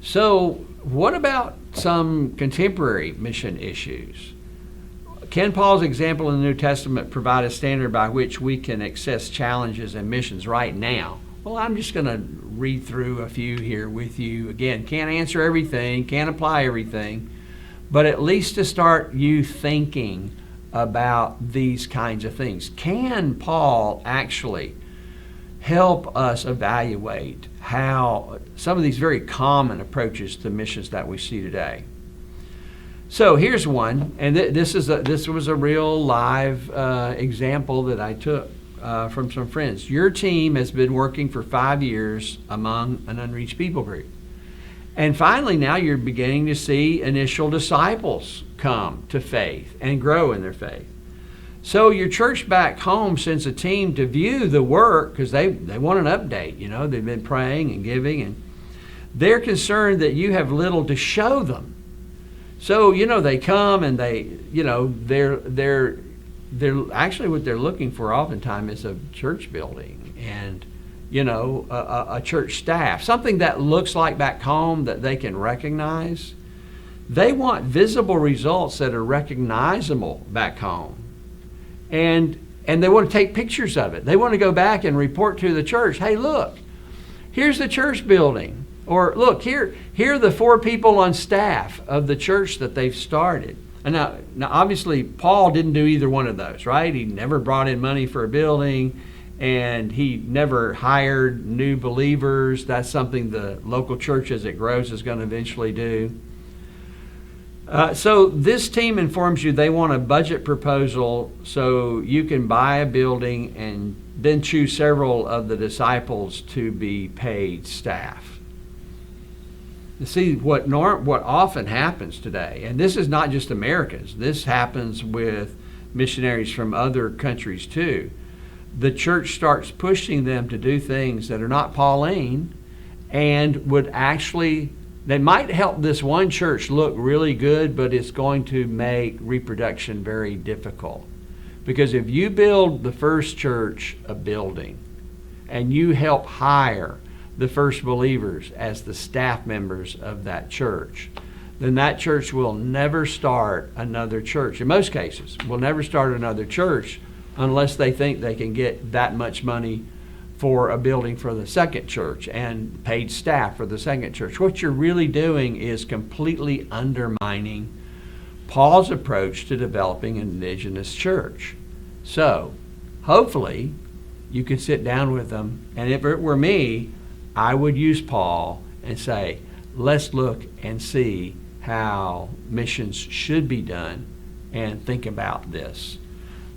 So, what about some contemporary mission issues? Can Paul's example in the New Testament provide a standard by which we can assess challenges and missions right now? Well, I'm just going to read through a few here with you. Again, can't answer everything, can't apply everything, but at least to start you thinking about these kinds of things. Can Paul actually help us evaluate how some of these very common approaches to missions that we see today? So here's one, and this was a real live example that I took from some friends. Your team has been working for 5 years among an unreached people group. And finally now you're beginning to see initial disciples come to faith and grow in their faith. So your church back home sends a team to view the work because they want an update. They've been praying and giving, and they're concerned that you have little to show them. So, they come and they're actually what they're looking for oftentimes is a church building and, a church staff, something that looks like back home that they can recognize. They want visible results that are recognizable back home. And they want to take pictures of it. They want to go back and report to the church, hey, look, here's the church building. Or look, here are the 4 people on staff of the church that they've started. And now obviously, Paul didn't do either one of those, right? He never brought in money for a building, and he never hired new believers. That's something the local church as it grows is going to eventually do. So this team informs you they want a budget proposal so you can buy a building and then choose several of the disciples to be paid staff. You see, what often happens today, and this is not just Americans, this happens with missionaries from other countries too. The church starts pushing them to do things that are not Pauline and they might help this one church look really good, but it's going to make reproduction very difficult. Because if you build the first church a building and you help hire the first believers as the staff members of that church, then that church will never start another church. In most cases, will never start another church unless they think they can get that much money for a building for the second church and paid staff for the second church. What you're really doing is completely undermining Paul's approach to developing an indigenous church. So, hopefully, you can sit down with them, and if it were me, I would use Paul and say, let's look and see how missions should be done and think about this.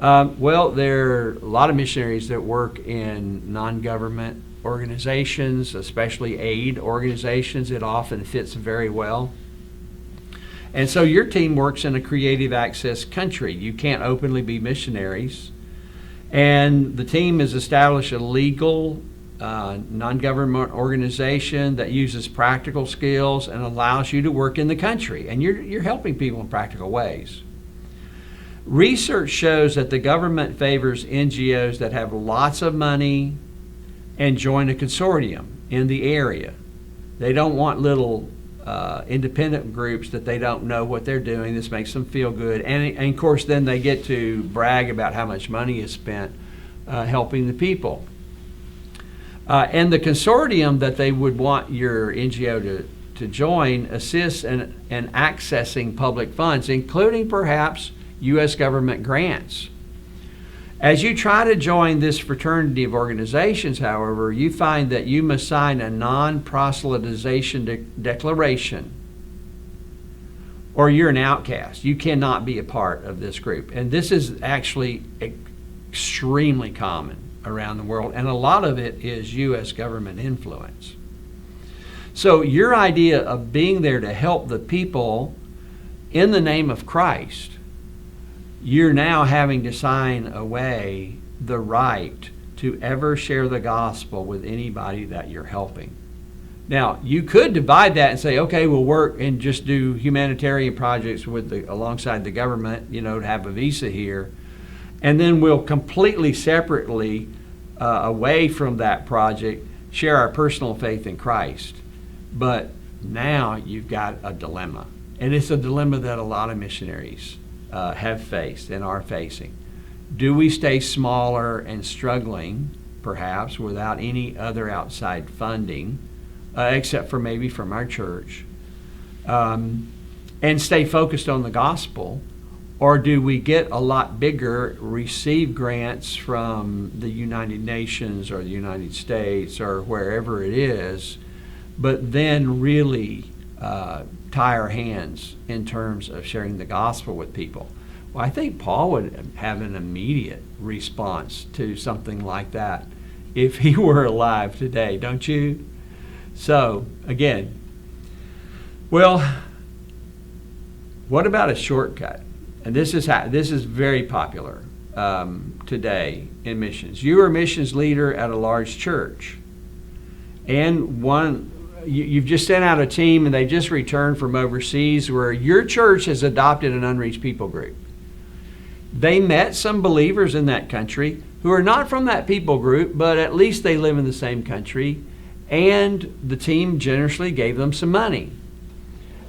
Well, there are a lot of missionaries that work in non-government organizations, especially aid organizations. It often fits very well. And so your team works in a creative access country. You can't openly be missionaries. And the team has established a legal non-government organization that uses practical skills and allows you to work in the country. And you're helping people in practical ways. Research shows that the government favors NGOs that have lots of money and join a consortium in the area. They don't want little independent groups that they don't know what they're doing. This makes them feel good. And of course, then they get to brag about how much money is spent helping the people. And the consortium that they would want your NGO to join assists in accessing public funds, including perhaps U.S. government grants. As you try to join this fraternity of organizations, however, you find that you must sign a non-proselytization declaration, or you're an outcast. You cannot be a part of this group. And this is actually extremely common around the world, and a lot of it is U.S. government influence. So your idea of being there to help the people in the name of Christ, you're now having to sign away the right to ever share the gospel with anybody that you're helping. Now, you could divide that and say, okay, we'll work and just do humanitarian projects alongside the government, to have a visa here. And then we'll completely separately, away from that project, share our personal faith in Christ. But Now you've got a dilemma. And it's a dilemma that a lot of missionaries have faced and are facing. Do we stay smaller and struggling, perhaps, without any other outside funding, except for maybe from our church, and stay focused on the gospel? Or do we get a lot bigger, receive grants from the United Nations or the United States or wherever it is, but then really tie our hands in terms of sharing the gospel with people? Well, I think Paul would have an immediate response to something like that if he were alive today, don't you? So, again, well, what about a shortcut? And this is very popular today in missions. You are a missions leader at a large church, and you've just sent out a team and they just returned from overseas where your church has adopted an unreached people group. They met some believers in that country who are not from that people group, but at least they live in the same country, and the team generously gave them some money.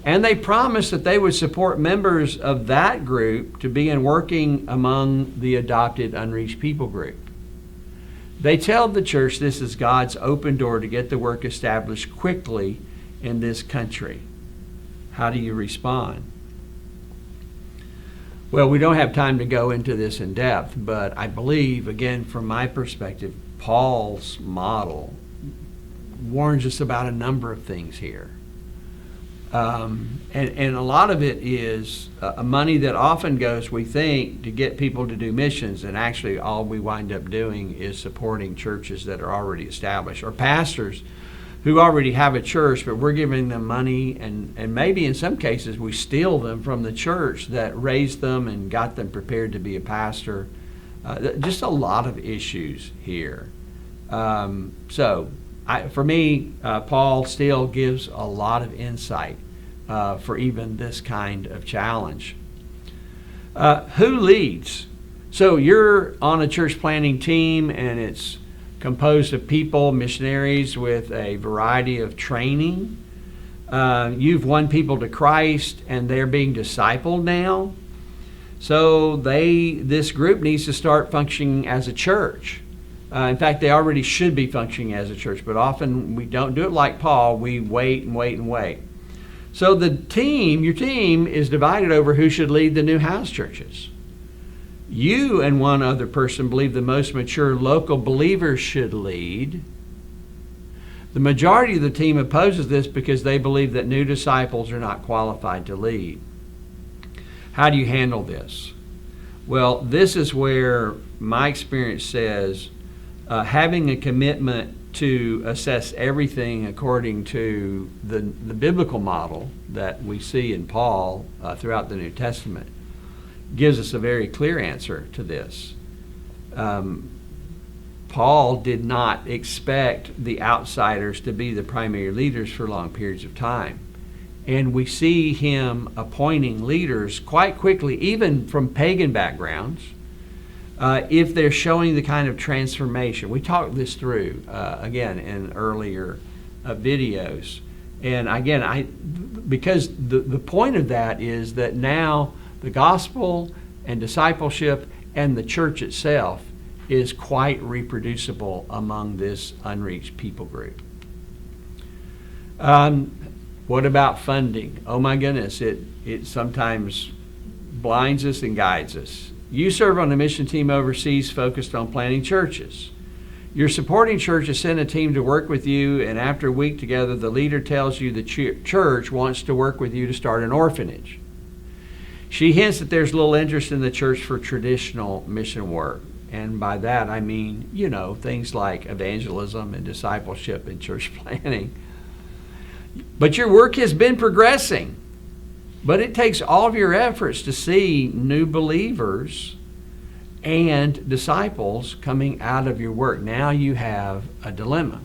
And they promised that they would support members of that group to begin working among the adopted unreached people group. They tell the church this is God's open door to get the work established quickly in this country. How do you respond? Well, we don't have time to go into this in depth, but I believe, again, from my perspective, Paul's model warns us about a number of things here. And a lot of it is money that often goes, we think, to get people to do missions, and actually all we wind up doing is supporting churches that are already established, or pastors who already have a church, but we're giving them money, and maybe in some cases we steal them from the church that raised them and got them prepared to be a pastor. Just a lot of issues here. For me, Paul still gives a lot of insight for even this kind of challenge. Who leads? So you're on a church planting team, and it's composed of people, missionaries with a variety of training. You've won people to Christ, and they're being discipled now. So this group needs to start functioning as a church. In fact, they already should be functioning as a church, but often we don't do it like Paul. We wait and wait and wait. So your team is divided over who should lead the new house churches. You and one other person believe the most mature local believers should lead. The majority of the team opposes this because they believe that new disciples are not qualified to lead. How do you handle this? Well, this is where my experience says having a commitment to assess everything according to the biblical model that we see in Paul throughout the New Testament gives us a very clear answer to this. Paul did not expect the outsiders to be the primary leaders for long periods of time. And we see him appointing leaders quite quickly, even from pagan backgrounds, if they're showing the kind of transformation. We talked this through, again, in earlier videos. And again, because the point of that is that now the gospel and discipleship and the church itself is quite reproducible among this unreached people group. What about funding? Oh my goodness, it sometimes blinds us and guides us. You serve on a mission team overseas focused on planting churches. Your supporting church has sent a team to work with you, and after a week together, the leader tells you the church wants to work with you to start an orphanage. She hints that there's little interest in the church for traditional mission work. And by that, I mean, things like evangelism and discipleship and church planting. But your work has been progressing. But it takes all of your efforts to see new believers and disciples coming out of your work. Now you have a dilemma.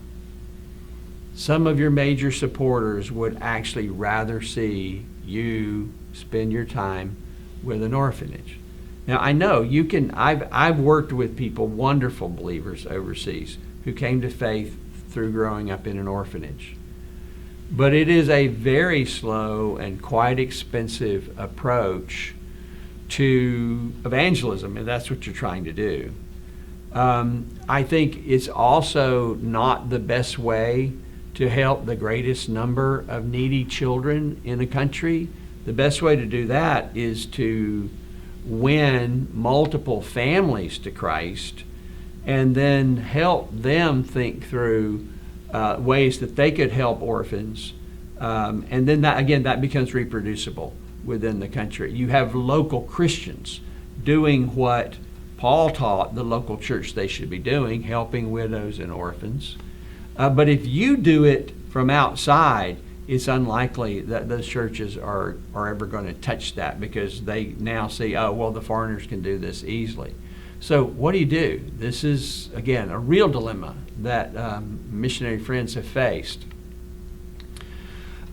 Some of your major supporters would actually rather see you spend your time with an orphanage. Now I know I've worked with people, wonderful believers overseas, who came to faith through growing up in an orphanage. But it is a very slow and quite expensive approach to evangelism, and that's what you're trying to do. I think it's also not the best way to help the greatest number of needy children in a country. The best way to do that is to win multiple families to Christ and then help them think through ways that they could help orphans. And then that becomes reproducible within the country. You have local Christians doing what Paul taught the local church they should be doing, helping widows and orphans. But if you do it from outside, it's unlikely that those churches are ever going to touch that, because they now see, oh, well, the foreigners can do this easily. So what do? This is, again, a real dilemma that missionary friends have faced.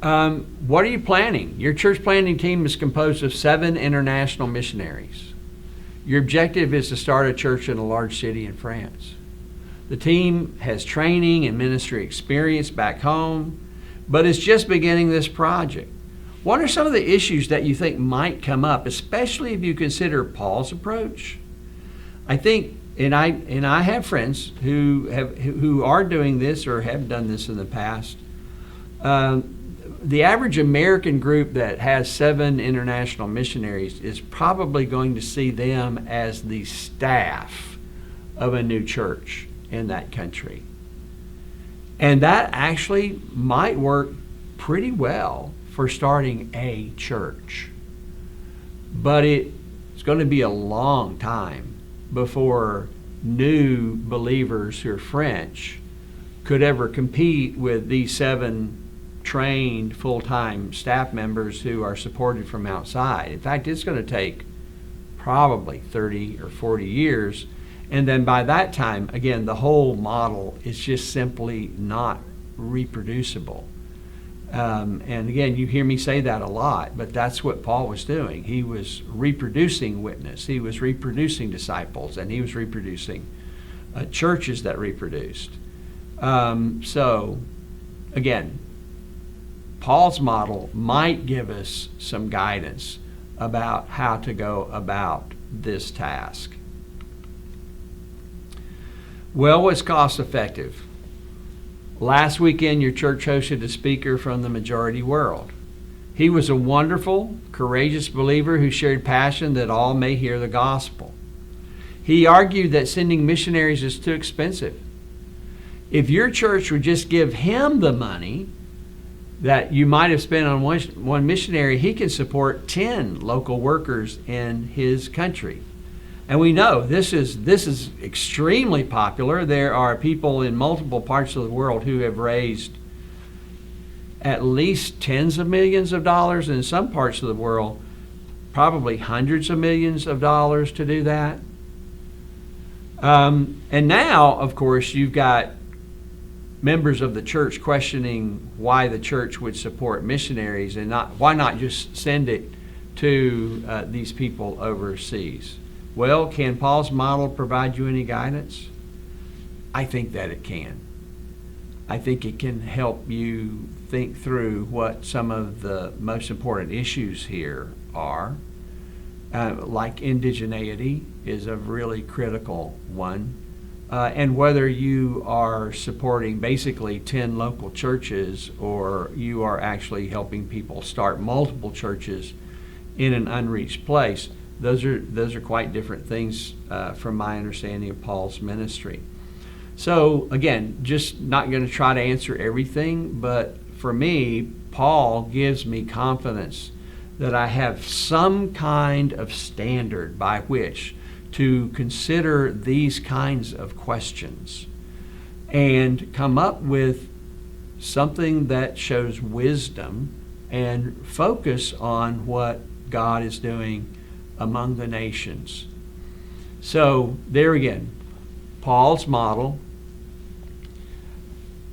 What are you planning? Your church planning team is composed of 7 international missionaries. Your objective is to start a church in a large city in France. The team has training and ministry experience back home, but is just beginning this project. What are some of the issues that you think might come up, especially if you consider Paul's approach? I think, and I have friends who are doing this or have done this in the past. The average American group that has 7 international missionaries is probably going to see them as the staff of a new church in that country. And that actually might work pretty well for starting a church. But it's going to be a long time before new believers who are French could ever compete with these 7 trained full-time staff members who are supported from outside. In fact, it's going to take probably 30 or 40 years. And then by that time, again, the whole model is just simply not reproducible. And again, you hear me say that a lot, but that's what Paul was doing. He was reproducing witness. He was reproducing disciples, and he was reproducing churches that reproduced. So, again, Paul's model might give us some guidance about how to go about this task. Well, what's cost effective? Last weekend, your church hosted a speaker from the majority world. He was a wonderful, courageous believer who shared passion that all may hear the gospel. He argued that sending missionaries is too expensive. If your church would just give him the money that you might have spent on one missionary, he can support 10 local workers in his country. And we know this is extremely popular. There are people in multiple parts of the world who have raised at least tens of millions of dollars, and in some parts of the world, probably hundreds of millions of dollars to do that. And now, of course, you've got members of the church questioning why the church would support missionaries and why not just send it to these people overseas. Well, can Paul's model provide you any guidance? I think that it can. I think it can help you think through what some of the most important issues here are. Like indigeneity is a really critical one. And whether you are supporting basically 10 local churches or you are actually helping people start multiple churches in an unreached place, those are quite different things from my understanding of Paul's ministry. So again, just not going to try to answer everything, but for me, Paul gives me confidence that I have some kind of standard by which to consider these kinds of questions and come up with something that shows wisdom and focus on what God is doing among the nations. So there again, Paul's model.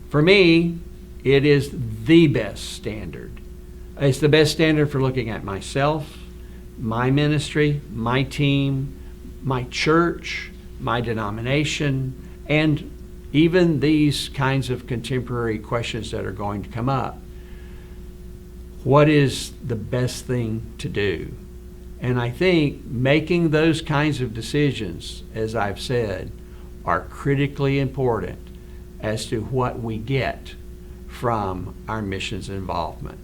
For me, it is the best standard. It's the best standard for looking at myself, my ministry, my team, my church, my denomination, and even these kinds of contemporary questions that are going to come up. what is the best thing to do? And I think making those kinds of decisions, as I've said, are critically important as to what we get from our missions involvement.